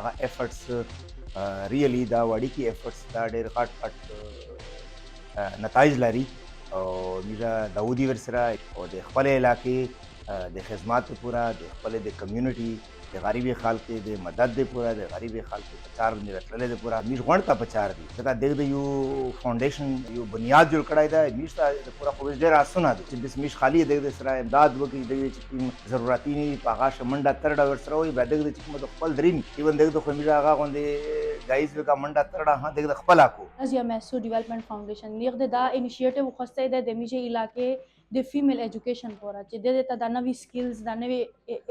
هغه افورټس ریلی دا وړي کې افورټس دا ډېر غټ نتایج لري او میرا داودي ورسره او د خپل علاقې د خدمات پورا د خپل د کمیونټي د غریبي خلکو د مدد د پورا د غریبي خلکو په چار باندې راتللې د پورا میر غونډه په چار دي دا د یو فاونډیشن یو بنیاد جوړ کړای دا میشته د پورا خو ډېر اسونه دي چې بس میش خالی د سره امداد وکړي د چې ضرورتي نه په هغه شمنډه ترډه ورسره وي بعد د چې کوم خپل درین ایون دغه خو میرا هغه غوندې گایز وکا منډه ترډه ها دغه خپل اكو ازیا میسو ډیولپمنٹ فاونډیشن لیک دا انیشیټیو خوسته ده د میجه علاقې د فیمیل ایجوکیشن پورا چې د ته د نوې سکلز د نوې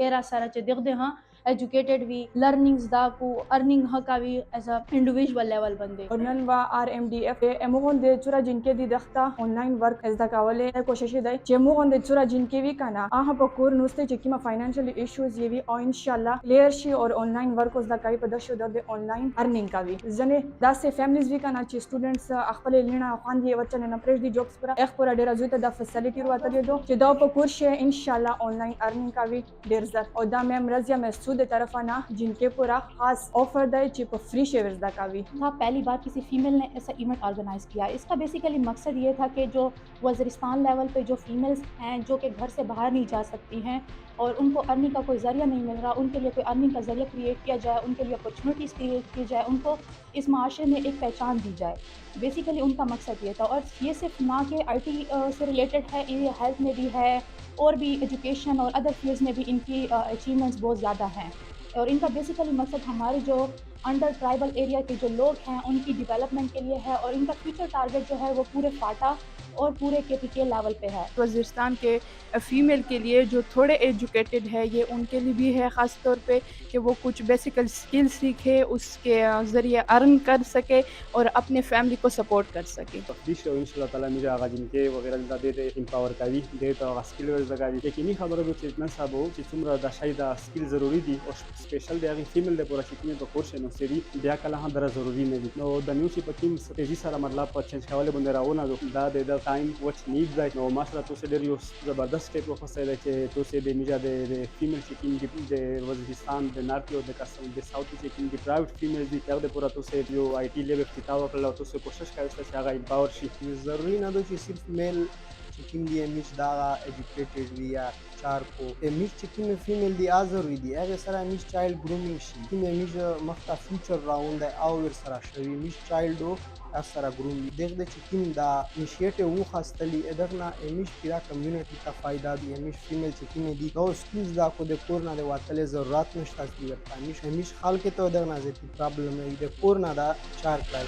ایرا سره چې دغه ها educated وی لرنینګز دا کو ارنینګ هکاوی ایز ا انډیویډوال لیول باندې نن وا آر ام ډی اف امغون د چورا جنکې د دخته آنلاین ورک از دا کولې کوشش دی چې امغون د چورا جنکې وی کنه هغه په کور نوسته چې کیما فاینانشل ایشوز یوي او ان شاء الله کلیر شي او آنلاین ورک اوس دا کوي په دشو د آنلاین ارنینګ کوي ځنه داسې فیملیز وی کنه چې سټوډنټس خپل لینه خواندي وچنه نه پرېږ دي جوبس پر اخ پر ډیر ازوته د فیسیلیټي ورته دي چې دا په کور شي ان شاء الله آنلاین ارنینګ کوي ډیر زر او دا مې مرزیا مسعود طرفه نه जिनके पूरा खास ऑफर है चिप फ्री शेयर्स दा का भी था। पहली बार किसी फीमेल ने ऐसा इवेंट ऑर्गेनाइज किया। इसका बेसिकली मकसद ये था कि जो वज़ीरिस्तान लेवल पे जो फीमेल्स हैं जो कि घर से बाहर नहीं जा सकती हैं और उनको अर्निंग का कोई ज़रिया नहीं मिल रहा, उनके लिए कोई अर्निंग का ज़रिया क्रिएट किया जाए, उनके लिए अपॉर्चुनिटीज़ क्रिएट की जाए, उनको इस माशरे में एक पहचान दी जाए। बेसिकली उनका मकसद ये था और ये सिर्फ ना कि IT से रिलेटेड है, ये हेल्थ में भी है और भी एजुकेशन और अदर फील्ड्स में भी इनकी अचीवमेंट्स बहुत ज़्यादा हैं और इनका बेसिकली मकसद हमारे जो अंडर ट्राइबल एरिया के जो लोग हैं उनकी डेवलपमेंट के लिए है और इनका फ्यूचर टारगेट जो है वो पूरे फाटा और पूरे KPK लेवल पे है। वज़ीरिस्तान के फ़ीमेल के लिए जो थोड़े एजुकेटेड है ये उनके लिए भी है ख़ास तौर पे कि वो कुछ बेसिकल स्किल सीखे, उसके ज़रिए अर्न कर सके और अपने फैमिली को सपोर्ट कर सके। तफदीश और इंशाल्लाह ताला मुझे आगा जिनके वगैरह दे दे एम्पावर कावी दे तो स्किल वर जगावी लेकिन ये खबर हो चितना साबो कि तुमरा दा शायद स्किल जरूरी दी और स्पेशल दे आगे फीमेल दे पूरा चिकने तो कोर्स है नो सेरी बिया कला हां दरा जरूरी नहीं नो द न्यू ची पकिम तेजी सारा मतलब पर चेंज कावले बंदे रावना दो दा दे the time what need that no माशाल्लाह तो से देर यो जबरदस्त स्टेप को फसे दे के तो से दे मिजा दे फीमेल चिकिन दे वज़ीरिस्तान दे नॉर्थ यो दे कसम दे साउथ चिकिन दे प्राइवेट फीमेल दी कर दे पूरा तो से यो IT लेवल किताब कर तो से कोशिश करे से आगा एम्पावर शी ضروري نه ده چې صرف میل چې کوم دی میش دا ایجوکیټډ وي یا چار کو میش چې کوم فیمیل دی ضروري دی هغه سره میش چایلډ ګرومینګ شي کوم میش مخته فیوچر راوند او ور سره شوی میش چایلډ سره ګروم دغه چې کوم دا انیشیټیو وو خاصتلی دغه میش پیرا کمیونټي ته فائدہ دی میش فیمیل چې کوم دی دا سکلز دا کو د کور نه د واتلې ضرورت نشته چې ورته میش خلک ته دغه نه زیات پرابلم دی د کور نه دا چار کړای